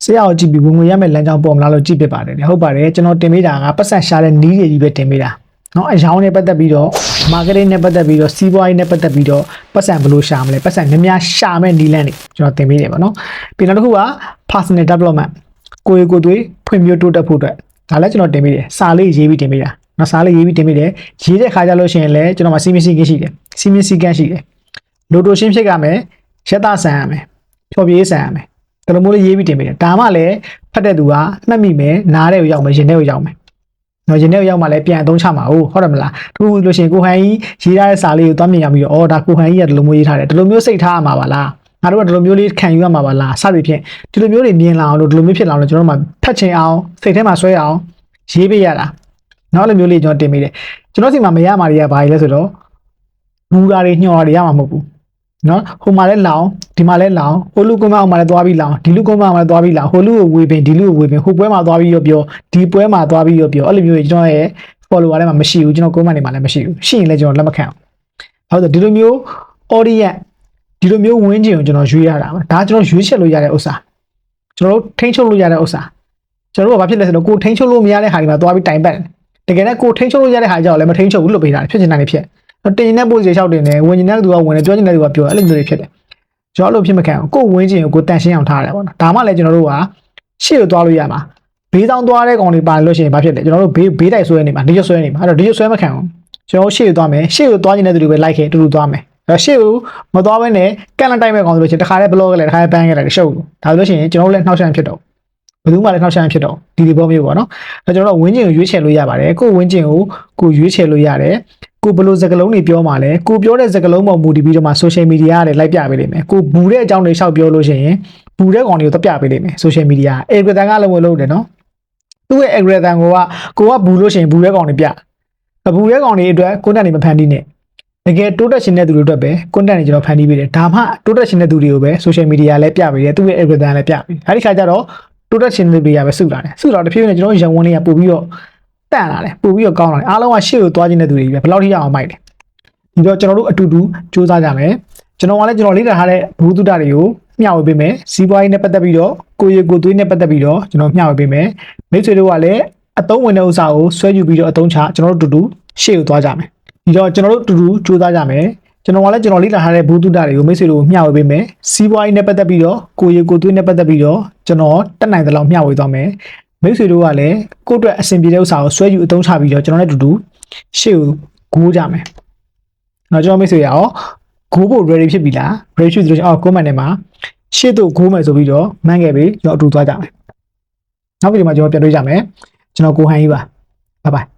ဆရာကိုကြည့်ပြီးဝင်ငွေရမယ်လမ်းကြောင်းပေါ်မလားလို့ကြည့်ပြပါတယ်ဟုတ်ပါတယ်ကျွန်တော်တင်ပေးတာကပတ်စံရှာတဲ့နီးတွေကြီးပဲတင်ပေးတာเนาะအရောင်းနဲ့ပတ်သက်ပြီးတော့ marketing နဲ့ပတ်သက်ပြီးတော့စီးပွားရေးနဲ့ပတ်သက်ပြီးတော့ပတ်စံဘယ်လိုရှာမလဲပတ်စံများများရှာမဲ့နီးလန်းတွေကျွန်တော်တင်ပေးတယ်ပေါ့เนาะပြီးနောက်တစ်ခုက personal development ကိုယ်ကိုယ်သွေးဖွံ့ဖြိုးတိုးတက်ဖို့အတွက်ဒါလည်းကျွန်တော်တင်ပေးတယ်စာလေးရေးပြီးတင်ပေးတာเนาะစာလေးရေးပြီးတင်ပေးတယ်ရေးတဲ့ခါကျလို့ရှိရင်လည်းကျွန်တော်မှာစီမင်းစီကင်းရှိတယ်စီမင်းစီကင်းရှိတယ်လိုတိုရှင်းဖြစ်ရမယ်ရက်သားဆန်ရမယ်ဖြော်ပြေးဆန်ရမယ်တလုံးမိုးလေးရေးပြီးတင်ပေးတယ်ဒါမှလည်းဖတ်တဲ့သူကမှတ်မိမယ်နားတဲ့ကိုရောက်မယ်ရင်ထဲကိုရောက်မယ်နော်ရင်ထဲကိုရောက်မှလည်းပြန်အသုံးချမှာဟုတ်တယ်မလားသူလို့ရှိရင်ကိုဟန်ကြီးရေးထားတဲ့စာလေးကိုသွားမြင်ရပြီးတော့အော်ဒါကိုဟန်ကြီးကဒီလိုမျိုးရေးထားတယ်ဒီလိုမျိုးစိတ်ထားရမှာပါလားငါတို့ကဒီလိုမျိုးလေးခံယူရမှာပါလားစသဖြင့်ဒီလိုမျိုးတွေမြင်လာအောင်လို့ဒီလိုမျိုးဖြစ်လာအောင်လို့ကျွန်တော်တို့မှဖတ်ချင်အောင်စိတ်ထဲမှာဆွဲအောင်ရေးပေးရတာနောက်လိုမျိုးလေးကျွန်တော်တင်ပေးတယ်ကျွန်တော်စီမှာမရမှာတွေကဘာကြီးလဲဆိုတော့ဘူရာတွေညှော်တွေရမှာမဟုတ်ဘူးနော်ဟိုမှာလည်းလောင်ဒီမှာလည်းလောင်ဟိုလူကွန်းမအောင်မှာလည်းသွားပြီးလောင်ဒီလူကွန်းမအောင်မှာလည်းသွားပြီးလောင်ဟိုလူကိုဝေပင်ဒီလူကိုဝေပင်ဟိုပွဲမှာသွားပြီးရောပြောဒီပွဲမှာသွားပြီးရောပြောအဲ့လိုမျိုးကျွန်တော်ရဲ့ follower တွေမှာမရှိဘူးကျွန်တော်ကွန်းမတွေမှာလည်းမရှိဘူးရှိရင်လည်းကျွန်တော်လက်မခံအောင်ဟုတ်တယ်ဒီလိုမျိုး audience ဒီလိုမျိုးဝင်းကျင်ကိုကျွန်တော်ရွေးရတာပါဒါကျွန်တော်ရွေးချက်လို့ရတဲ့ဥစ္စာကျွန်တော်တို့ထိန်းချုပ်လို့ရတဲ့ဥစ္စာကျွန်တော်တို့ကဘာဖြစ်လဲဆိုတော့ကိုထိန်းချုပ်လို့မရတဲ့ဟာတွေမှာသွားပြီးတိုင်ပတ်တကယ်နဲ့ကိုထိန်းချုပ်လို့ရတဲ့ဟာကြောင့်လည်းမထိန်းချုပ်ဘူးလို့ပေးတာဖြစ်ချင်တာနေဖြစ်တင်နေတဲ့ပို့စီလျှောက်တင်တယ်ဝင်နေတဲ့သူကဝင်တယ်ပြောနေတဲ့သူကပြောအဲ့လိုမျိုးတွေဖြစ်တယ်ကျွန်တော်အဲ့လိုဖြစ်မခံအောင်ကိုဝင်းကျင်ကိုကိုတန်ရှင်းအောင်ထားရတယ်ပေါ့နော်ဒါမှလည်းကျွန်တော်တို့ကရှေ့ကိုသွားလို့ရမှာဘေးဆောင်သွားတဲ့ကောင်တွေပါလို့ရှိရင်ဘာဖြစ်လဲကျွန်တော်တို့ဘေးတိုက်ဆွဲနေမှာဒီရွဆွဲနေမှာအဲ့တော့ဒီရွဆွဲမခံအောင်ကျွန်တော်ရှေ့ကိုသွားမယ်ရှေ့ကိုသွားနေတဲ့သူတွေပဲလိုက်ခဲ့တူတူသွားမယ်အဲ့ရှေ့ကိုမသွားဘဲနဲ့ကန်လန်တိုင်းပဲကောင်ဆိုလို့ရှိရင်တခါတည်းဘလော့ကလည်းတခါတည်းဘန်းခဲ့တယ်ရှုပ်လို့ဒါဆိုလို့ရှိရင်ကျွန်တော်တို့လည်းနှောက်ရှမ်းဖြစ်တော့ဘယ်သူမှလည်းနှောက်ရှမ်းဖြစ်တော့ဒီဘောမျိုးပေါ့နော်အဲ့ကျွန်တော်တို့ဝင်းကျင်ကိုရွေးချယ်လို့ရပါတယ်ကိုဝင်းကျင်ကိုကိုရွေးချယ်လို့ရတယ်ကိုဘလို့စကလုံးတွေပြောမှာလဲကိုပြောတဲ့စကလုံးပေါ်မူတည်ပြီးတော့မှ social media တွေလိုက်ပြပေးလိမ့်မယ်ကိုဘူတဲ့အကြောင်းတွေရှောက်ပြောလို့ရှိရင်ဘူတဲ့ကောင်တွေကိုတော့ပြပေးလိမ့်မယ် social media algorithm ကလည်းမလုပ်တယ်နော်သူ့ရဲ့ algorithm ကိုကဘူလို့ရှိရင်ဘူတဲ့ကောင်တွေပြဘူတဲ့ကောင်တွေအတွက် content တွေမဖန်တီးနဲ့တကယ်တိုးတက်ရှင်တဲ့သူတွေအတွက်ပဲ content တွေကျွန်တော်ဖန်တီးပေးတယ်ဒါမှတိုးတက်ရှင်တဲ့သူတွေကိုပဲ social media လည်းပြပေးတယ်သူ့ရဲ့ algorithm လည်းပြပေးအဲဒီခါကျတော့တိုးတက်ရှင်တဲ့သူတွေကပဲစုလာတယ်စုတော့တဖြည်းဖြည်းနဲ့ကျွန်တော်ရန်ဝန်လေးကပို့ပြီးတော့တန့်လာတယ်ပို့ပြီးတော့ကောင်းလာတယ်အားလုံးကရှေ့ကိုသွားခြင်းတဲ့သူတွေပဲဘယ်လောက်ထိရအောင်မိုက်တယ်ဒီတော့ကျွန်တော်တို့အတူတူစူးစမ်းကြမယ်ကျွန်တော်ကလည်းကျွန်တော်လေ့လာထားတဲ့ဘုသူတ္တတွေကိုမျှဝေပေးမယ်စီးပွားရေးနဲ့ပတ်သက်ပြီးတော့ကိုရီကိုသွေးနဲ့ပတ်သက်ပြီးတော့ကျွန်တော်မျှဝေပေးမယ်မိတ်ဆွေတို့ကလည်းအသုံးဝင်တဲ့ဥစ္စာကိုဆွဲယူပြီးတော့အသုံးချကျွန်တော်တို့အတူတူရှေ့ကိုသွားကြမယ်ဒီတော့ကျွန်တော်တို့အတူတူစူးစမ်းကြမယ်ကျွန်တော်ကလည်းကျွန်တော်လေ့လာထားတဲ့ဘုသူတ္တတွေကိုမိတ်ဆွေတို့မျှဝေပေးမယ်စီးပွားရေးနဲ့ပတ်သက်ပြီးတော့ကိုရီကိုသွေးနဲ့ပတ်သက်ပြီးတော့ကျွန်တော်တက်နိုင်တဲ့လောက်မျှဝေသွားမယ်မိတ်ဆွေတို့ကလည်းကိုယ့်အတွက်အဆင်ပြေတဲ့ဥစ္စာကိုဆွဲယူအသုံးချပြီးတော့ကျွန်တော်လည်းအတူတူရှေ့ကိုဂိုးကြမယ်။နောက်ကျွန်တော်မိတ်ဆွေရအောင်ဂိုးဖို့ ready ဖြစ်ပြီလား ready ဖြစ်ဆိုလို့comment ထဲမှာရှေ့သို့ဂိုးမယ်ဆိုပြီးတော့မှန်းခဲ့ပြီကျွန်တော်အတူသွားကြမယ်။နောက်ဗီဒီယိုမှာကျွန်တော်ပြန်တွေ့ကြမယ်။ကျွန်တော်ကိုဟန်ကြီးပါ။ Bye bye